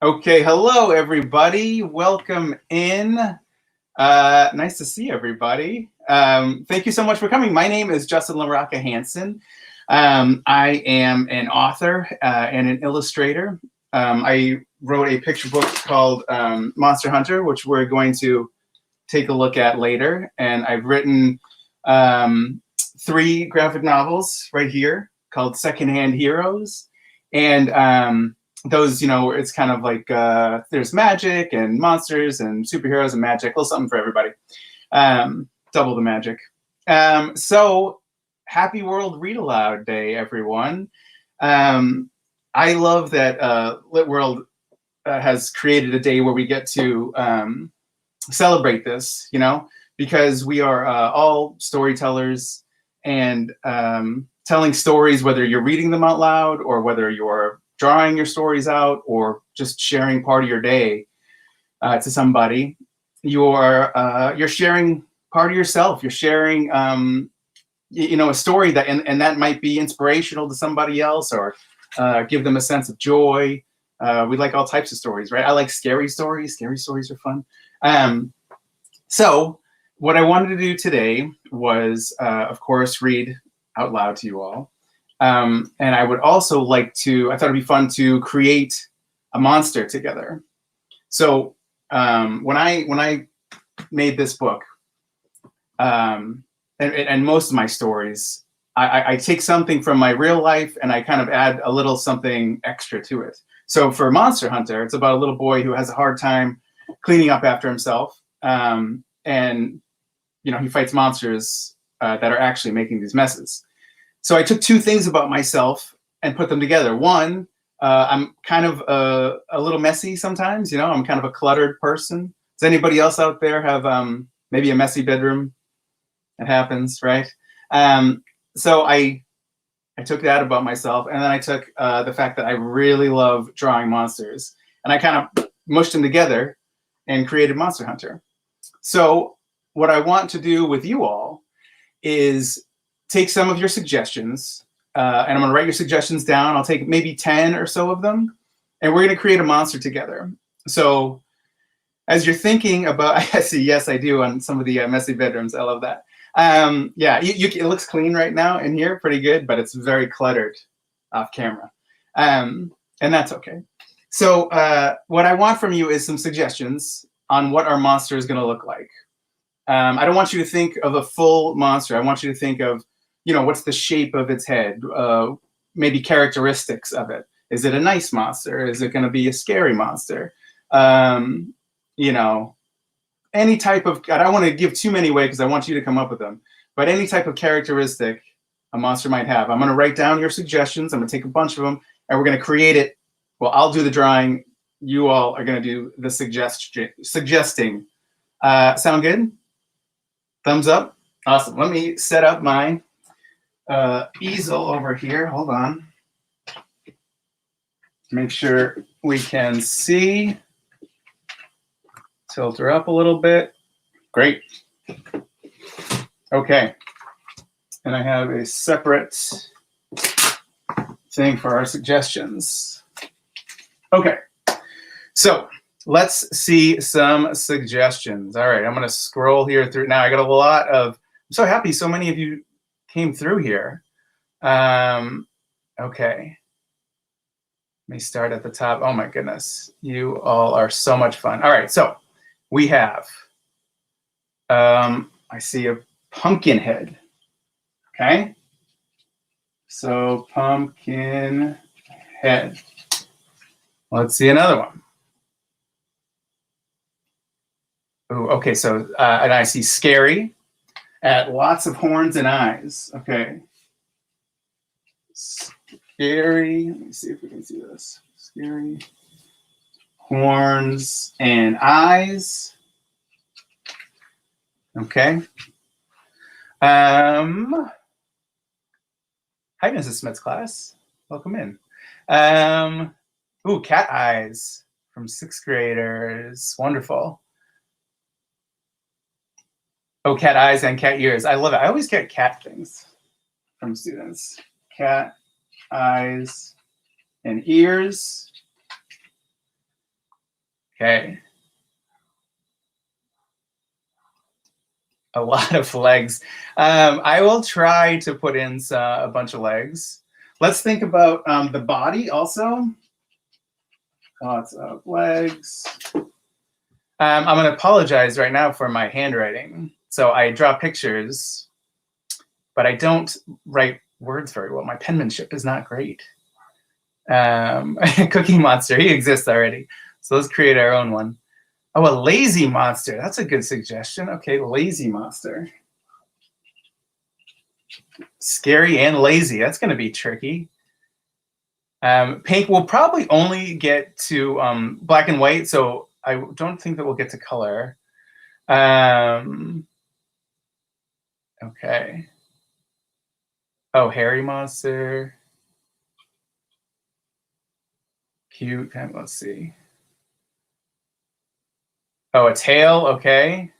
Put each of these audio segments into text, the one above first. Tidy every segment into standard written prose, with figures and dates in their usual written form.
Okay, hello everybody. Welcome in. Nice to see everybody. Thank you so much for coming. My name is Justin LaRocca Hansen. I am an author and an illustrator. I wrote a picture book called Monster Hunter, which we're going to take a look at later. And I've written 3 graphic novels right here called Secondhand Heroes. And those, it's kind of like there's magic and monsters and superheroes and magic, a little something for everybody. Double the magic. So happy World Read Aloud Day, everyone. I love that Lit World has created a day where we get to celebrate this, because we are all storytellers and telling stories, whether you're reading them out loud or whether you're drawing your stories out or just sharing part of your day to somebody. You're sharing part of yourself. You're sharing a story that and that might be inspirational to somebody else or give them a sense of joy. We like all types of stories, right? I like scary stories. Scary stories are fun. So what I wanted to do today was, of course, read out loud to you all. And I would also like to, I thought it'd be fun to create a monster together. So when I made this book, and most of my stories, I take something from my real life and I kind of add a little something extra to it. So for Monster Hunter, it's about a little boy who has a hard time cleaning up after himself. And, he fights monsters that are actually making these messes. So I took 2 things about myself and put them together. One, I'm kind of a little messy sometimes, I'm kind of a cluttered person. Does anybody else out there have maybe a messy bedroom? It happens, right? So I took that about myself, and then I took the fact that I really love drawing monsters, and I kind of mushed them together and created Monster Hunter. So what I want to do with you all is take some of your suggestions, and I'm going to write your suggestions down. I'll take maybe 10 or so of them, and we're going to create a monster together. So as you're thinking about, I see, yes, I do on some of the messy bedrooms. I love that. Yeah, it looks clean right now in here, pretty good, but it's very cluttered off camera, and that's okay. So what I want from you is some suggestions on what our monster is going to look like. I don't want you to think of a full monster. I want you to think of, what's the shape of its head, maybe characteristics of it. Is it a nice monster? Is it going to be a scary monster? Any type of, I don't want to give too many away because I want you to come up with them, but any type of characteristic a monster might have. I'm going to write down your suggestions. I'm going to take a bunch of them and we're going to create it. Well, I'll do the drawing. You all are going to do the suggesting. Sound good? Thumbs up? Awesome. Let me set up my easel over here. Hold on. Make sure we can see. Tilt her up a little bit. Great. Okay. And I have a separate thing for our suggestions. Okay. So let's see some suggestions. All right. I'm going to scroll here through. Now I got a lot of, I'm so happy so many of you came through here. Okay. Let me start at the top. Oh my goodness. You all are so much fun. All right. So we have, I see a pumpkin head. Okay. So pumpkin head. Let's see another one. Ooh, okay. So, and I see scary at lots of horns and eyes. Okay. Scary. Let me see if we can see this. Scary. Horns and eyes. Okay. Hi, Mrs. Smith's class. Welcome in. Ooh, cat eyes from 6th graders. Wonderful. Oh, cat eyes and cat ears. I love it. I always get cat things from students. Cat eyes and ears. Okay. A lot of legs. I will try to put in a bunch of legs. Let's think about the body also. Lots of legs. I'm going to apologize right now for my handwriting. So I draw pictures, but I don't write words very well. My penmanship is not great. Cookie Monster, he exists already. So let's create our own one. Oh, a lazy monster. That's a good suggestion. Okay, lazy monster. Scary and lazy. That's going to be tricky. Pink will probably only get to black and white, so I don't think that we'll get to color. Okay. Oh, hairy monster. Cute. Let's see. Oh, a tail. Okay.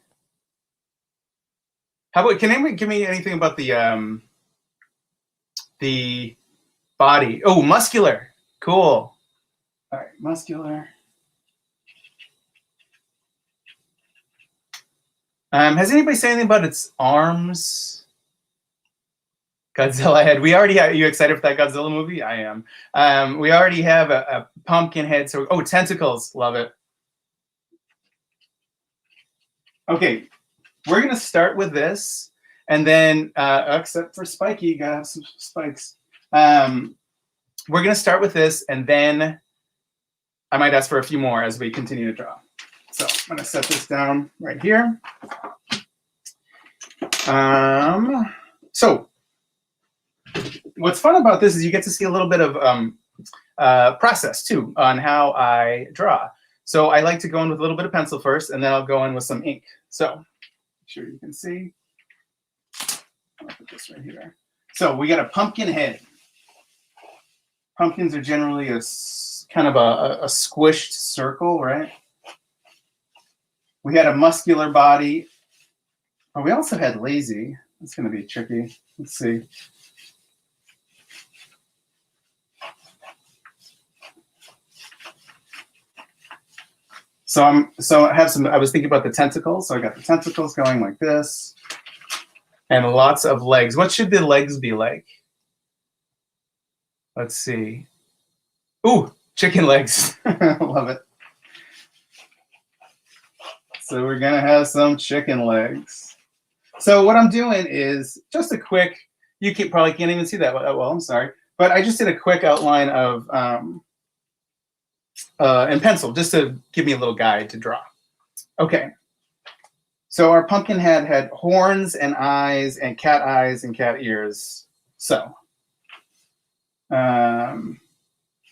How about, can anyone give me anything about the body? Oh, muscular. Cool. All right, muscular. Has anybody said anything about its arms? Godzilla head. We already have. You excited for that Godzilla movie? I am. We already have a pumpkin head. So, oh, tentacles. Love it. Okay, we're gonna start with this, and then except for Spiky, you gotta have some spikes. We're gonna start with this, and then I might ask for a few more as we continue to draw. So I'm gonna set this down right here. So what's fun about this is you get to see a little bit of process too on how I draw. So I like to go in with a little bit of pencil first, and then I'll go in with some ink. So make sure you can see. I'll put this right here. So we got a pumpkin head. Pumpkins are generally a kind of a squished circle, right? We had a muscular body. Oh, we also had lazy. It's going to be tricky. Let's see. So I have some. I was thinking about the tentacles. So I got the tentacles going like this, and lots of legs. What should the legs be like? Let's see. Ooh, chicken legs. Love it. So we're gonna have some chicken legs. So what I'm doing is just a quick. You probably can't even see that well. I'm sorry, but I just did a quick outline of in pencil just to give me a little guide to draw. Okay. So our pumpkin head had horns and eyes and cat ears. So I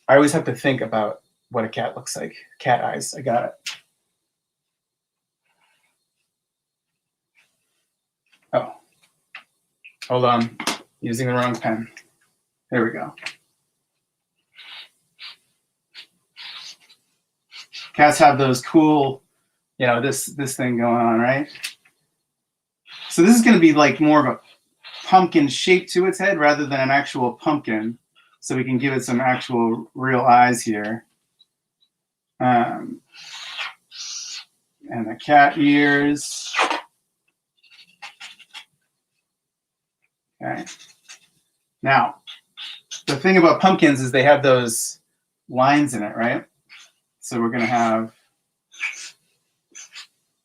always have to think about what a cat looks like. Cat eyes. I got it. Oh, hold on. Using the wrong pen. There we go. Cats have those cool, you know, this thing going on, right? So this is going to be like more of a pumpkin shape to its head rather than an actual pumpkin. So we can give it some actual real eyes here. And the cat ears. Okay. Now, the thing about pumpkins is they have those lines in it, right? So we're going to have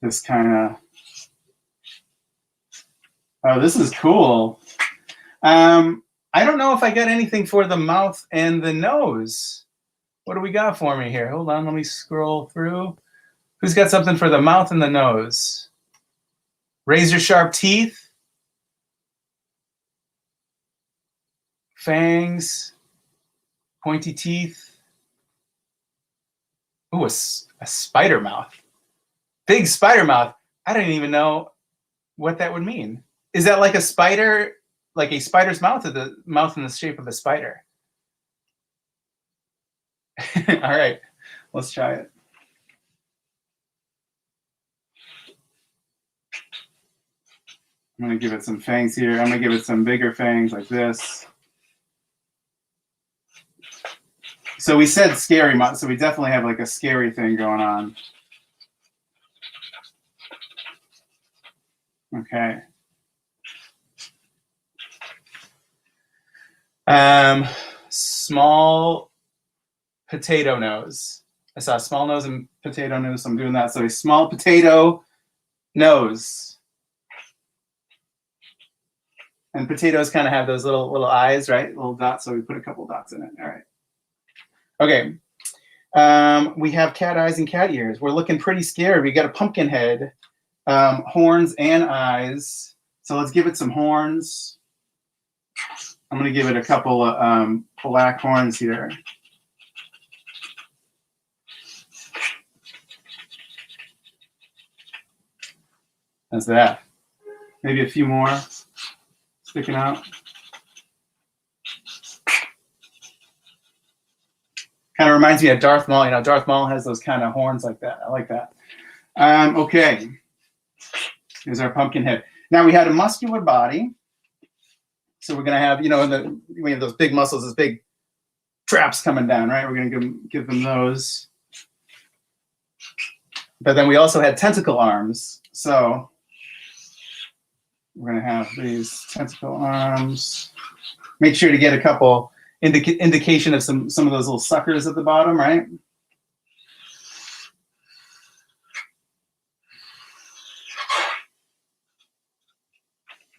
this kind of, oh, this is cool. I don't know if I got anything for the mouth and the nose. What do we got for me here? Hold on, let me scroll through. Who's got something for the mouth and the nose? Razor sharp teeth. Fangs. Pointy teeth. Ooh, a spider mouth. Big spider mouth. I don't even know what that would mean. Is that like a spider, like a spider's mouth, or the mouth in the shape of a spider? All right, let's try it. I'm going to give it some fangs here. I'm going to give it some bigger fangs like this. So we said scary mouth, so we definitely have like a scary thing going on. Okay. Small potato nose. I saw a small nose and potato nose, so I'm doing that. So a small potato nose. And potatoes kind of have those little eyes, right? Little dots, so we put a couple dots in it. All right. Okay. We have cat eyes and cat ears. We're looking pretty scared. We got a pumpkin head, horns and eyes. So let's give it some horns. I'm going to give it a couple of black horns here. That's that. Maybe a few more sticking out. Kind of reminds me of Darth Maul. You know, Darth Maul has those kind of horns like that. I like that. Okay. Here's our pumpkin head. Now we had a muscular body. So we're going to have, you know, we have those big muscles, those big traps coming down, right? We're going to give them those. But then we also had tentacle arms. So we're going to have these tentacle arms. Make sure to get a couple indication of some of those little suckers at the bottom, right?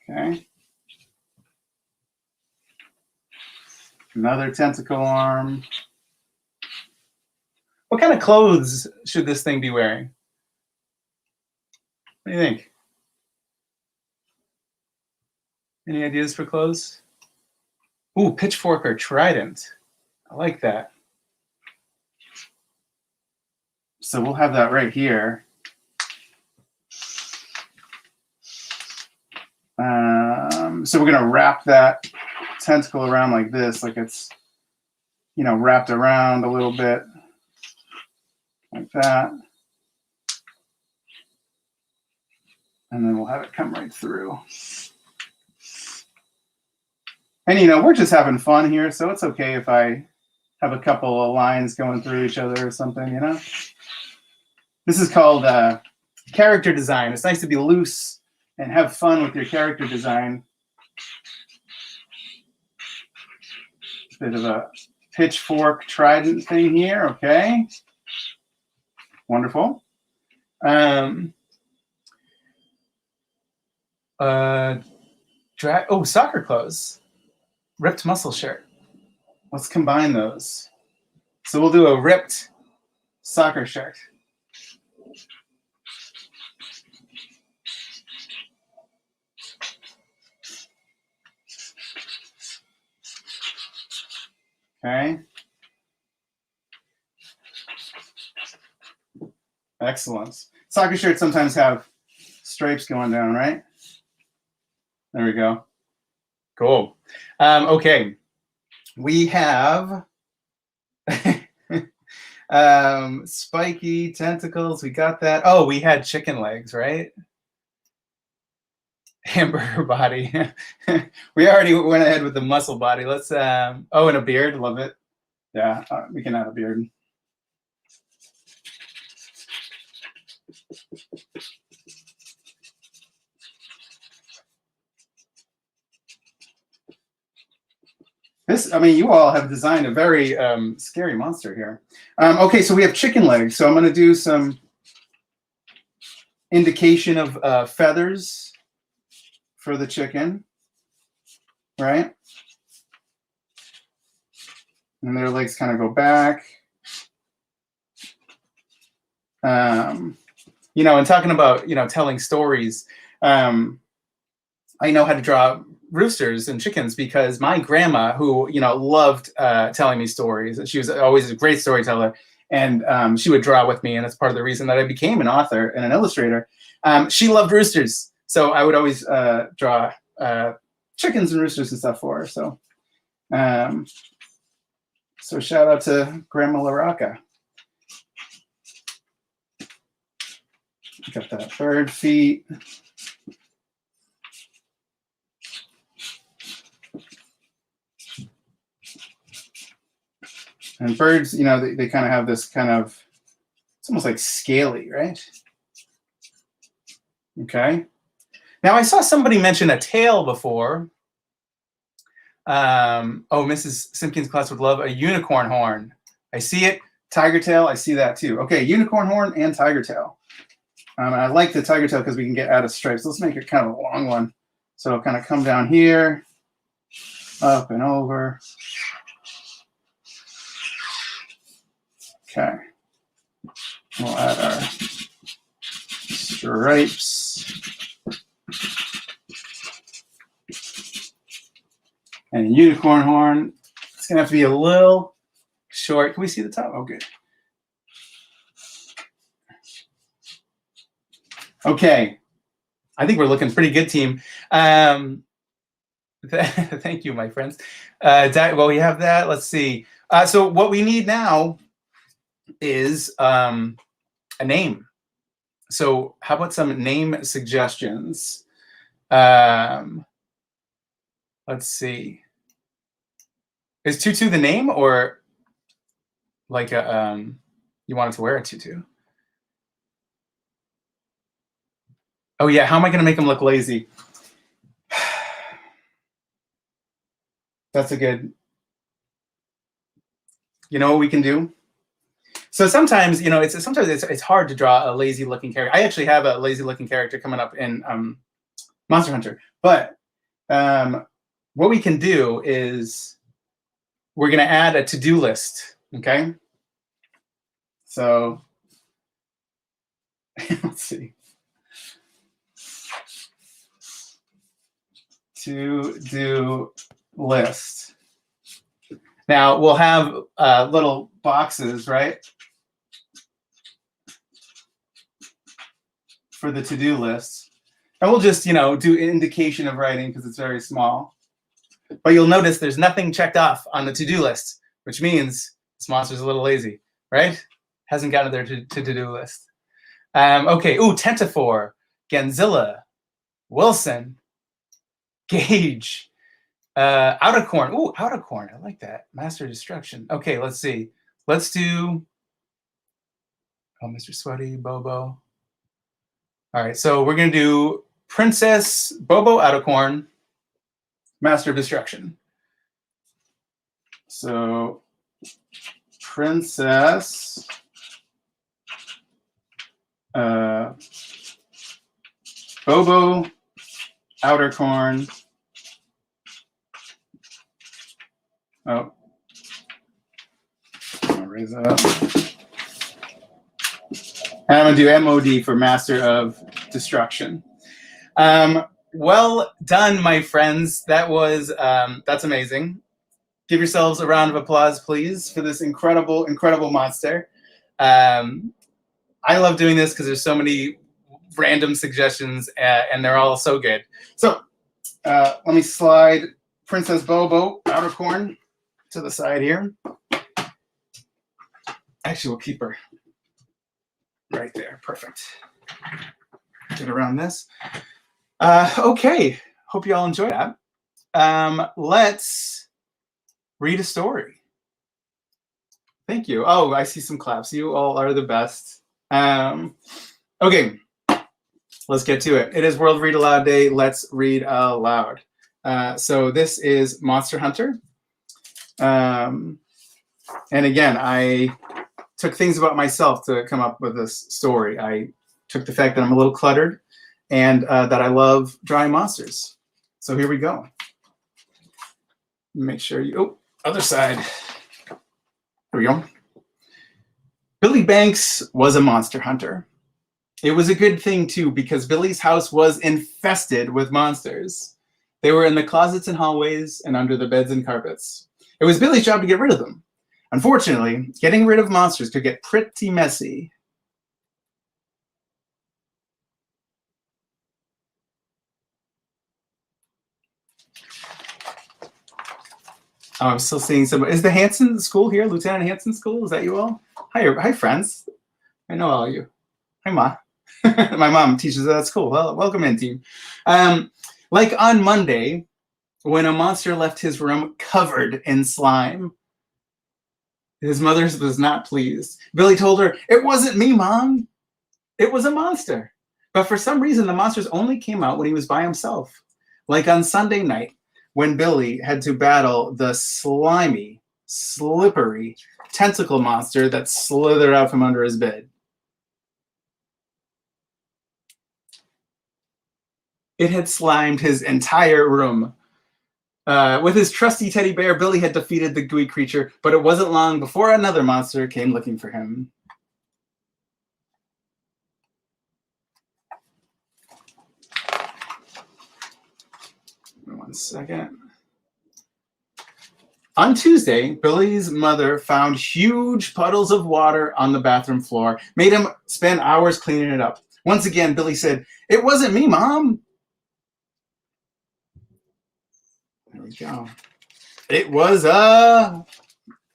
Okay. Another tentacle arm. What kind of clothes should this thing be wearing? What do you think? Any ideas for clothes? Ooh, pitchfork or trident. I like that. So we'll have that right here. So we're going to wrap that tentacle around like this, like it's, you know, wrapped around a little bit like that. And then we'll have it come right through. And, you know, we're just having fun here, so it's okay if I have a couple of lines going through each other or something, you know? This is called character design. It's nice to be loose and have fun with your character design. Bit of a pitchfork trident thing here, okay? Wonderful. Soccer clothes. Ripped muscle shirt. Let's combine those. So we'll do a ripped soccer shirt. Okay. Excellent. Soccer shirts sometimes have stripes going down, right? There we go. Cool. Okay. We have spiky tentacles. We got that. Oh, we had chicken legs, right? Hamburger body. We already went ahead with the muscle body. Let's, and a beard. Love it. Yeah, we can add a beard. This, I mean, you all have designed a very scary monster here. Okay, so we have chicken legs. So I'm going to do some indication of feathers for the chicken, right? And their legs kind of go back. You know, and talking about, you know, telling stories, I know how to draw roosters and chickens because my grandma, who, you know, loved telling me stories, she was always a great storyteller, and she would draw with me, and that's part of the reason that I became an author and an illustrator. She loved roosters, so I would always draw chickens and roosters and stuff for her. So, so shout out to Grandma LaRocca. Got that bird feet. And birds, you know, they kind of have this kind of, it's almost like scaly, right? Okay. Now, I saw somebody mention a tail before. Oh, Mrs. Simpkins' class would love a unicorn horn. I see it. Tiger tail, I see that too. Okay, unicorn horn and tiger tail. And I like the tiger tail because we can get out of stripes. Let's make it kind of a long one. So it'll kind of come down here, up and over. Okay. We'll add our stripes. And a unicorn horn. It's going to have to be a little short. Can we see the top? Oh, good. Okay. I think we're looking pretty good, team. Thank you, my friends. Well, we have that. Let's see. So what we need now is a name. So how about some name suggestions? Let's see. Is tutu the name, or like a you wanted to wear a tutu? Oh yeah, how am I going to make him look lazy? That's a good. You know what we can do? So sometimes, you know, it's hard to draw a lazy looking character. I actually have a lazy looking character coming up in Monster Hunter, but what we can do is we're going to add a to-do list. Okay. So let's see. To-do list. Now we'll have little boxes, right? For the to-do list. And we'll just, you know, do indication of writing because it's very small. But you'll notice there's nothing checked off on the to-do list, which means this monster's a little lazy, right? Hasn't gotten there to to-do list. Okay, ooh, Tentafor, Genzilla, Wilson, Gage, Outercorn. Ooh, Outercorn, I like that. Master Destruction. Okay, let's see. Let's do, oh, Mr. Sweaty, Bobo. All right, so we're going to do Princess Bobo Outercorn, Master of Destruction. So Princess Bobo Outercorn. Oh, I'm gonna raise that up. And I'm gonna do MOD for Master of Destruction. Well done, my friends. That was that's amazing. Give yourselves a round of applause, please, for this incredible, incredible monster. I love doing this because there's so many random suggestions, and they're all so good. So let me slide Princess Bobo Outercorn to the side here. Actually, we'll keep her right there. Perfect. Get around this. Okay. Hope you all enjoyed that. Let's read a story. Thank you. Oh, I see some claps. You all are the best. Okay. Let's get to it. It is World Read Aloud Day. Let's read aloud. So this is Monster Hunter. And again, I took things about myself to come up with this story. I took the fact that I'm a little cluttered and that I love drawing monsters. So here we go. Make sure you, oh, other side. There we go. Billy Banks was a monster hunter. It was a good thing too, because Billy's house was infested with monsters. They were in the closets and hallways and under the beds and carpets. It was Billy's job to get rid of them. Unfortunately, getting rid of monsters could get pretty messy. Oh, I'm still seeing somebody. Is the Hansen school here? Lieutenant Hansen school? Is that you all? Hi, friends. I know all of you. Hi, Ma. My mom teaches at that school. Well, welcome in, team. Like on Monday, when a monster left his room covered in slime, his mother was not pleased. Billy told her, "It wasn't me, Mom. It was a monster." But for some reason, the monsters only came out when he was by himself. Like on Sunday night, when Billy had to battle the slimy, slippery tentacle monster that slithered out from under his bed. It had slimed his entire room. With his trusty teddy bear, Billy had defeated the gooey creature, but it wasn't long before another monster came looking for him. One second. On Tuesday, Billy's mother found huge puddles of water on the bathroom floor, made him spend hours cleaning it up. Once again, Billy said, "It wasn't me, Mom." There we go. It was a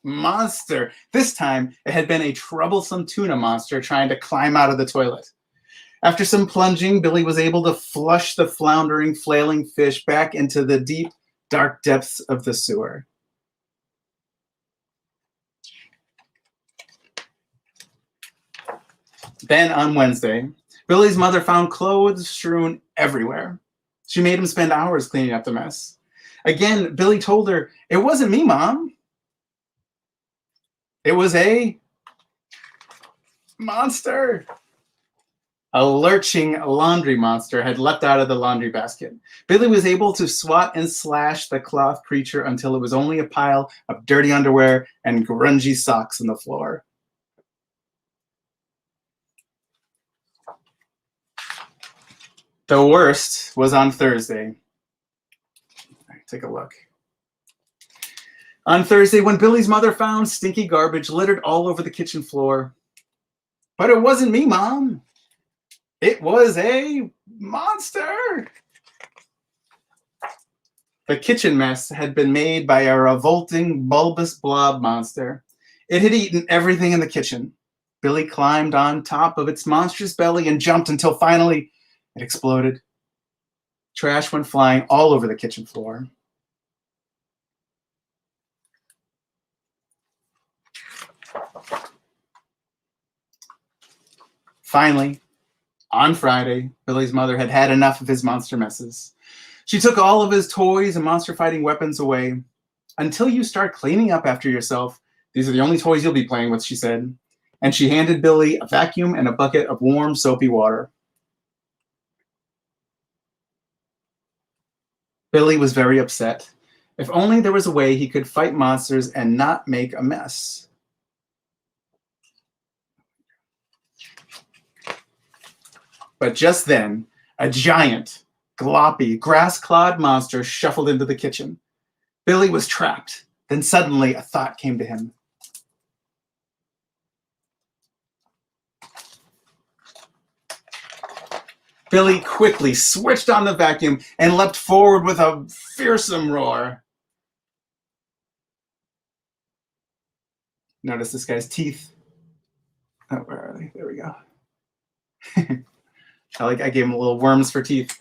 monster. This time, it had been a troublesome tuna monster trying to climb out of the toilet. After some plunging, Billy was able to flush the floundering, flailing fish back into the deep, dark depths of the sewer. Then on Wednesday, Billy's mother found clothes strewn everywhere. She made him spend hours cleaning up the mess. Again, Billy told her, "It wasn't me, Mom. It was a monster." A lurching laundry monster had leapt out of the laundry basket. Billy was able to swat and slash the cloth creature until it was only a pile of dirty underwear and grungy socks on the floor. The worst was on Thursday. Take a look. On Thursday, when Billy's mother found stinky garbage littered all over the kitchen floor. "But it wasn't me, Mom. It was a monster." The kitchen mess had been made by a revolting, bulbous blob monster. It had eaten everything in the kitchen. Billy climbed on top of its monstrous belly and jumped until finally it exploded. Trash went flying all over the kitchen floor. Finally, on Friday, Billy's mother had had enough of his monster messes. She took all of his toys and monster fighting weapons away. "Until you start cleaning up after yourself, these are the only toys you'll be playing with," she said. And she handed Billy a vacuum and a bucket of warm, soapy water. Billy was very upset. If only there was a way he could fight monsters and not make a mess. But just then, a giant, gloppy, grass-clawed monster shuffled into the kitchen. Billy was trapped. Then suddenly a thought came to him. Billy quickly switched on the vacuum and leapt forward with a fearsome roar. Notice this guy's teeth. Oh, where are they? There we go. I gave him a little worms for teeth.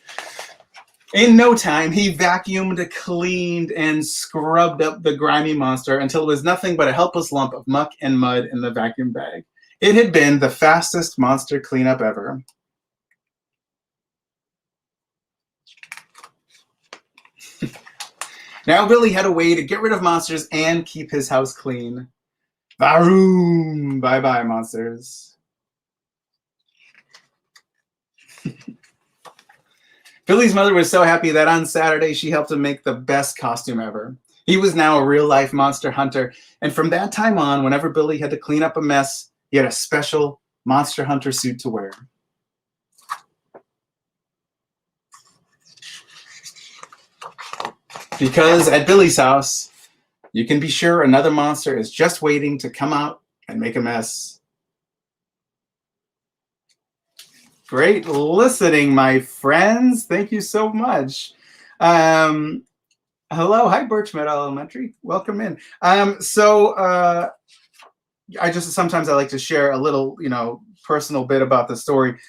In no time, he vacuumed, cleaned, and scrubbed up the grimy monster until it was nothing but a helpless lump of muck and mud in the vacuum bag. It had been the fastest monster cleanup ever. Now Billy had a way to get rid of monsters and keep his house clean. Varoom! Bye-bye, monsters. Billy's mother was so happy that on Saturday she helped him make the best costume ever. He was now a real-life monster hunter, and from that time on, whenever Billy had to clean up a mess, he had a special monster hunter suit to wear. Because at Billy's house, you can be sure another monster is just waiting to come out and make a mess. Great listening, my friends. Thank you so much. Hello. Hi, Birchmeadow Elementary. Welcome in. Sometimes I like to share a little, personal bit about the story.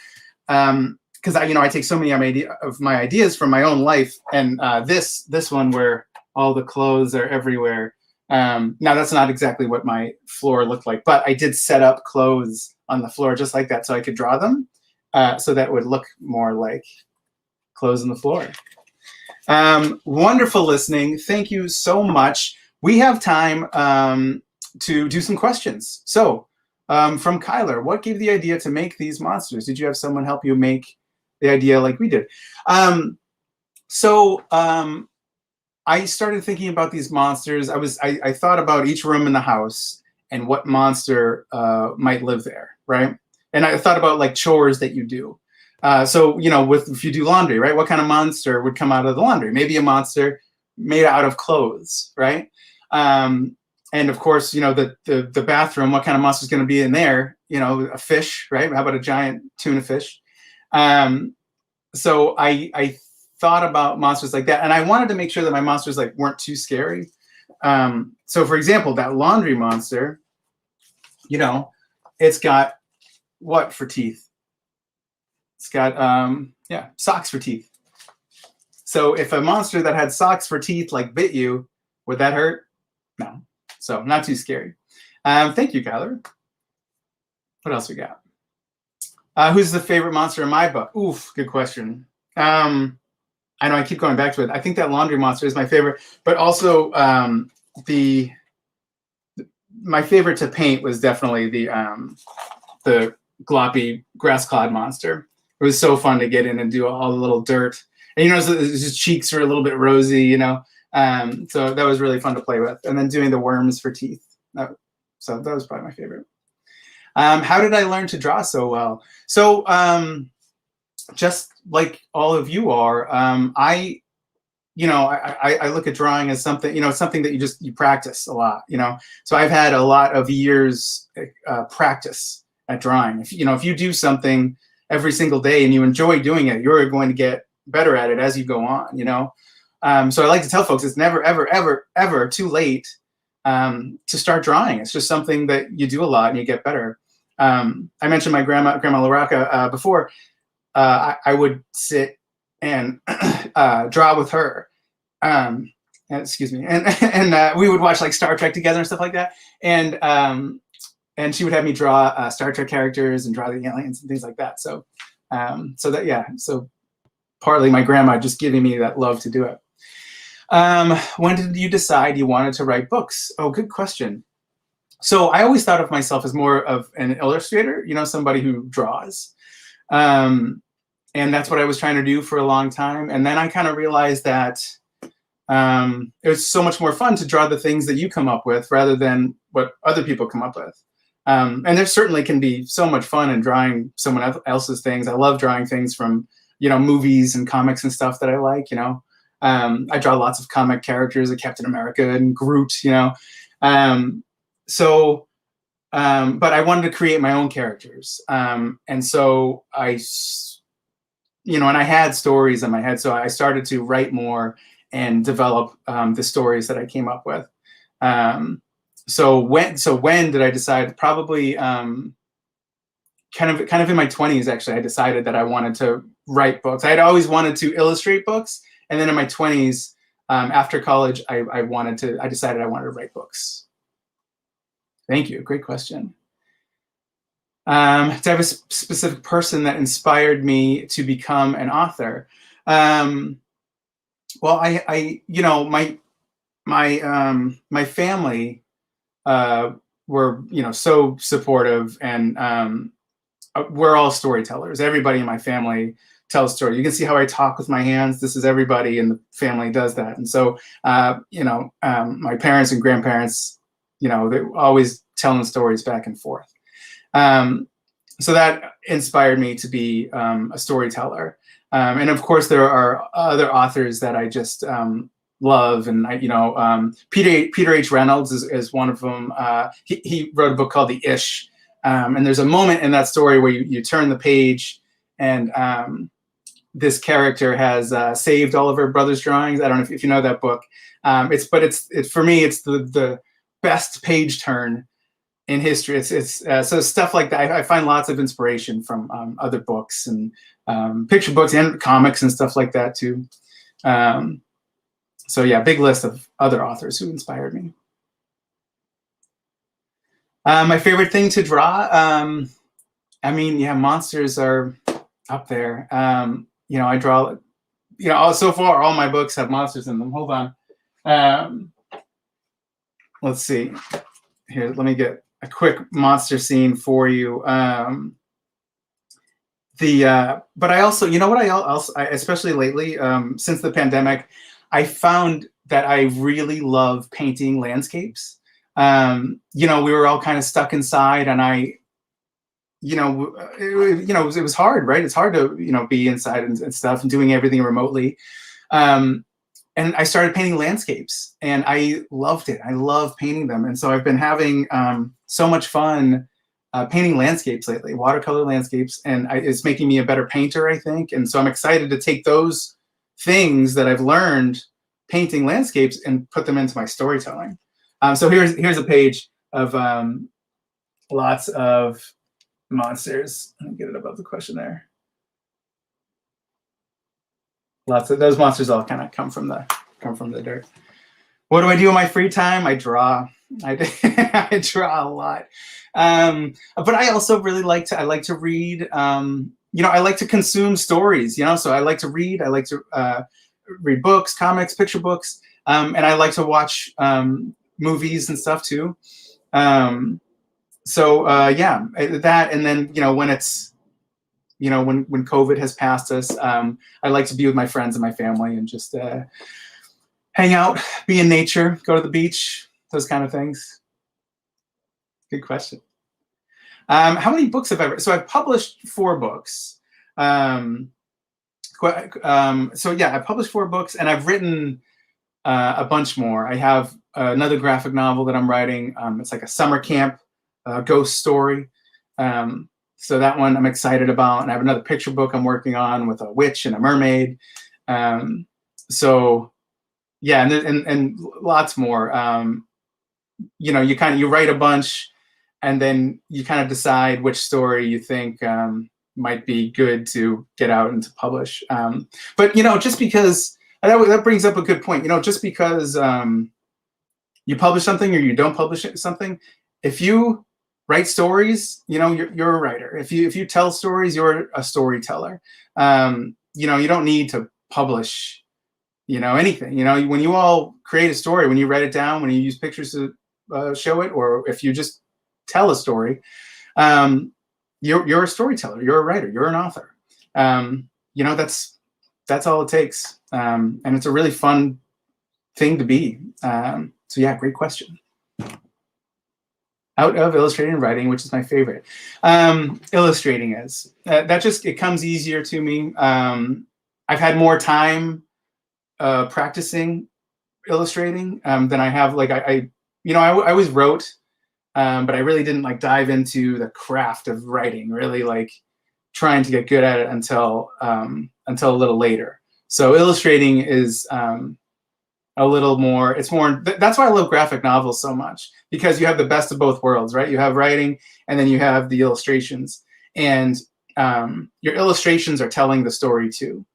Because I take so many of my ideas from my own life, and this one where all the clothes are everywhere. Now that's not exactly what my floor looked like, but I did set up clothes on the floor just like that so I could draw them. so that would look more like clothes on the floor. Wonderful listening. Thank you so much. We have time to do some questions. So from Kyler, what gave the idea to make these monsters? Did you have someone help you make the idea like we did? I started thinking about these monsters. I thought about each room in the house and what monster might live there, right? And I thought about like chores that you do. So, you know, if you do laundry, right? What kind of monster would come out of the laundry? Maybe a monster made out of clothes, right? And of course, you know, the bathroom, what kind of monster is going to be in there? You know, a fish, right? How about a giant tuna fish? So I thought about monsters like that, and I wanted to make sure that my monsters like weren't too scary. So for example, that laundry monster, you know, it's got what for teeth? It's got socks for teeth. So if a monster that had socks for teeth like bit you, would that hurt? No. So not too scary. Thank you, Kyler. What else we got? Who's the favorite monster in my book? Oof, good question. I know I keep going back to it. I think that laundry monster is my favorite, but also my favorite to paint was definitely the gloppy grass clod monster. It was so fun to get in and do all the little dirt. And, you know, his cheeks are a little bit rosy, you know. So that was really fun to play with. And then doing the worms for teeth. So that was probably my favorite. How did I learn to draw so well? So just like all of you are, I look at drawing as something, you know, something that you practice a lot, you know. So I've had a lot of years practice at drawing. If you do something every single day and you enjoy doing it, you're going to get better at it as you go on, you know. So I like to tell folks it's never, ever, ever, ever too late to start drawing. It's just something that you do a lot and you get better. I mentioned my grandma LaRocca before. I would sit and draw with her. Excuse me. And we would watch like Star Trek together and stuff like that. And she would have me draw Star Trek characters and draw the aliens and things like that. So so partly my grandma just giving me that love to do it. When did you decide you wanted to write books? Oh, good question. So I always thought of myself as more of an illustrator, you know, somebody who draws. And that's what I was trying to do for a long time. And then I kind of realized that it was so much more fun to draw the things that you come up with rather than what other people come up with. And there certainly can be so much fun in drawing someone else's things. I love drawing things from, you know, movies and comics and stuff that I like, you know. I draw lots of comic characters like Captain America and Groot, you know. But I wanted to create my own characters. And so I had stories in my head. So I started to write more and develop the stories that I came up with. So when did I decide? Probably kind of in my 20s, actually, I decided that I wanted to write books. I had always wanted to illustrate books. And then in my 20s, after college, I decided I wanted to write books. Thank you. Great question. Do I have a specific person that inspired me to become an author? Well, my family were, you know, so supportive, and we're all storytellers. Everybody in my family tells stories. You can see how I talk with my hands. This is everybody in the family does that. And so, my parents and grandparents, you know, they're always telling stories back and forth. So that inspired me to be a storyteller. And of course, there are other authors that I just love. And Peter H. Reynolds is one of them. He wrote a book called The Ish. And there's a moment in that story where you turn the page and this character has saved all of her brother's drawings. I don't know if you know that book. It's for me, it's the best page turn in history. It's so stuff like that. I find lots of inspiration from other books and picture books and comics and stuff like that too. So yeah, big list of other authors who inspired me. My favorite thing to draw. Monsters are up there. I draw. So far all my books have monsters in them. Hold on. Let's see. Here, let me get a quick monster scene for you. But I also, what I especially lately, since the pandemic, I found that I really love painting landscapes. We were all kind of stuck inside, and it was hard, right? It's hard to, be inside and stuff and doing everything remotely. And I started painting landscapes, and I loved it. I love painting them. And so I've been having so much fun painting landscapes lately, watercolor landscapes, and it's making me a better painter, I think. And so I'm excited to take those things that I've learned painting landscapes and put them into my storytelling. So here's a page of lots of monsters. Let me get it above the question there. Lots of those monsters all kind of come from the dirt. What do I do in my free time? I draw. I draw a lot. But I also really like to read. I like to consume stories. So I like to read. I like to read books, comics, picture books, and I like to watch movies and stuff too. That, and then when it's when COVID has passed us, I like to be with my friends and my family and just hang out, be in nature, go to the beach, those kind of things. Good question. How many books have I read? So I've published 4 books. I published 4 books, and I've written a bunch more. I have another graphic novel that I'm writing. It's like a summer camp ghost story. So that one I'm excited about. And I have another picture book I'm working on with a witch and a mermaid. And lots more. You write a bunch, and then you kind of decide which story you think might be good to get out and to publish. But just because that brings up a good point. Just because you publish something or you don't publish something, if you write stories, you're a writer. If you tell stories, you're a storyteller. You don't need to publish, anything. When you all create a story, when you write it down, when you use pictures to show it, or if you just tell a story, you're a storyteller. You're a writer. You're an author. That's all it takes. And it's a really fun thing to be. Great question. Out of illustrating and writing, which is my favorite. Illustrating is. It comes easier to me. I've had more time practicing illustrating than I have. I always wrote, but I really didn't dive into the craft of writing, really trying to get good at it until a little later. So illustrating is a little more, that's why I love graphic novels so much, because you have the best of both worlds, right? You have writing, and then you have the illustrations, and your illustrations are telling the story too.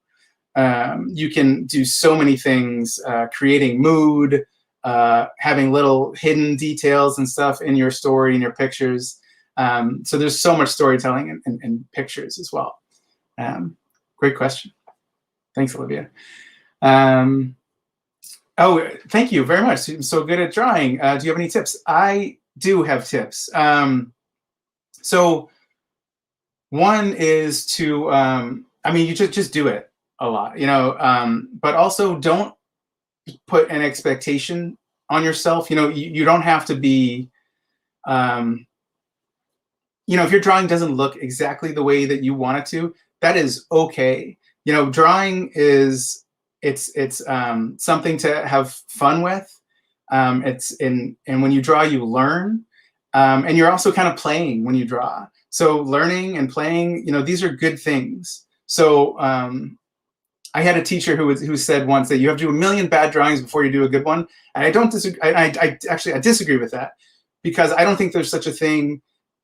You can do so many things, creating mood, having little hidden details and stuff in your story, in your pictures. So there's so much storytelling in pictures as well. Great question. Thanks, Olivia. Oh, thank you very much. I'm so good at drawing. Do you have any tips? I do have tips. So one is to, you just do it a lot, but also don't put an expectation on yourself. You don't have to be, if your drawing doesn't look exactly the way that you want it to, that is okay. Drawing is, it's something to have fun with. And when you draw, you learn, and you're also kind of playing when you draw. So learning and playing, these are good things. So I had a teacher who said once that you have to do 1 million bad drawings before you do a good one. And I don't disagree. I disagree with that, because I don't think there's such a thing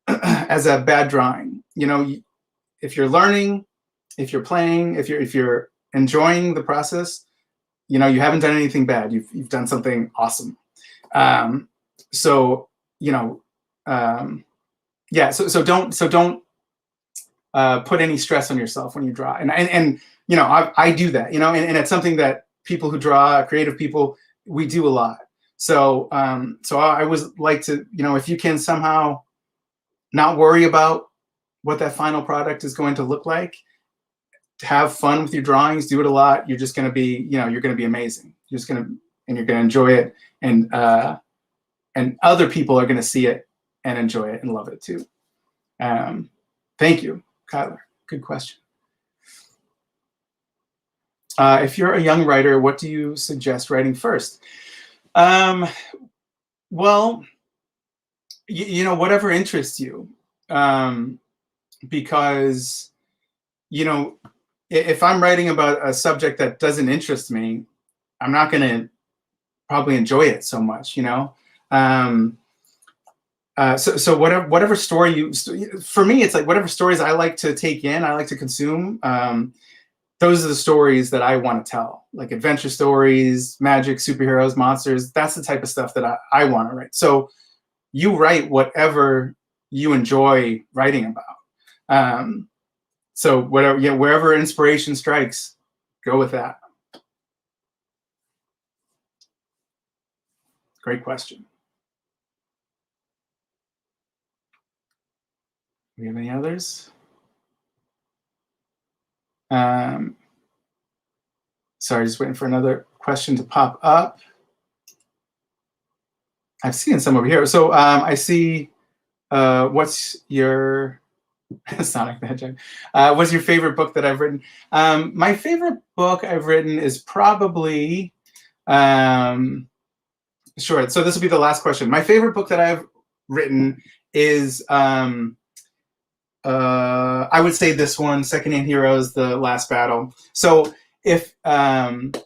as a bad drawing. If you're learning, if you're playing, if you're enjoying the process, you haven't done anything bad. You've done something awesome. So don't put any stress on yourself when you draw. And you know, I do that, you know, and it's something that people who draw, creative people, we do a lot. So so I always like to, you know, if you can somehow not worry about what that final product is going to look like, have fun with your drawings, do it a lot. You're just going to be, you know, you're going to be amazing. You're just going to, and you're going to enjoy it. And other people are going to see it and enjoy it and love it too. Thank you, Kyler. Good question. If you're a young writer, what do you suggest writing first? Well, you know, whatever interests you. Because, you know, if I'm writing about a subject that doesn't interest me, I'm not going to probably enjoy it so much, you know? So whatever story you, for me, it's like whatever stories I like to take in, I like to consume. Those are the stories that I want to tell, like adventure stories, magic, superheroes, monsters. That's the type of stuff that I want to write. So you write whatever you enjoy writing about. So whatever, yeah, wherever inspiration strikes, go with that. Great question. Do we have any others? Sorry, just waiting for another question to pop up. I've seen some over here. So I see, what's your, Sonic the Hedgehog. What's your favorite book that I've written? My favorite book I've written is probably, sure, so this will be the last question. My favorite book that I've written is, I would say this one, Secondhand Heroes, The Last Battle. So if, and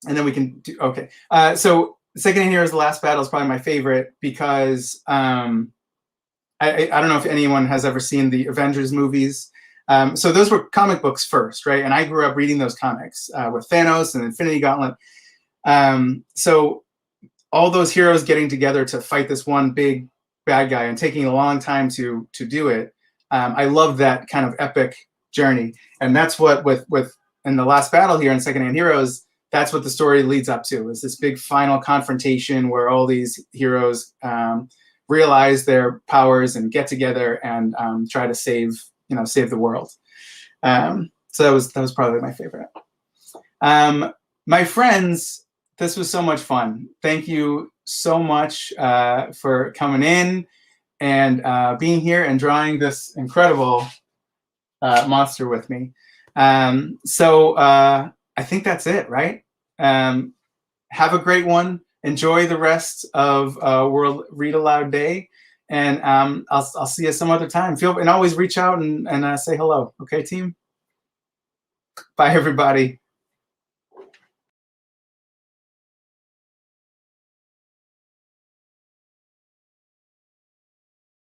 then we can do, okay. So Secondhand Heroes, The Last Battle is probably my favorite because I don't know if anyone has ever seen the Avengers movies. So those were comic books first, right? And I grew up reading those comics with Thanos and Infinity Gauntlet. So all those heroes getting together to fight this one big bad guy and taking a long time to do it. I love that kind of epic journey. And that's what with in The Last Battle here in Secondhand Heroes, that's what the story leads up to, is this big final confrontation where all these heroes realize their powers and get together and try to save the world. So that was probably my favorite. My friends, this was so much fun. Thank you so much for coming in and being here and drawing this incredible monster with me. So I think that's it, right? Have a great one. Enjoy the rest of World Read-Aloud Day, and I'll see you some other time. And always reach out and say hello. Okay, team? Bye, everybody.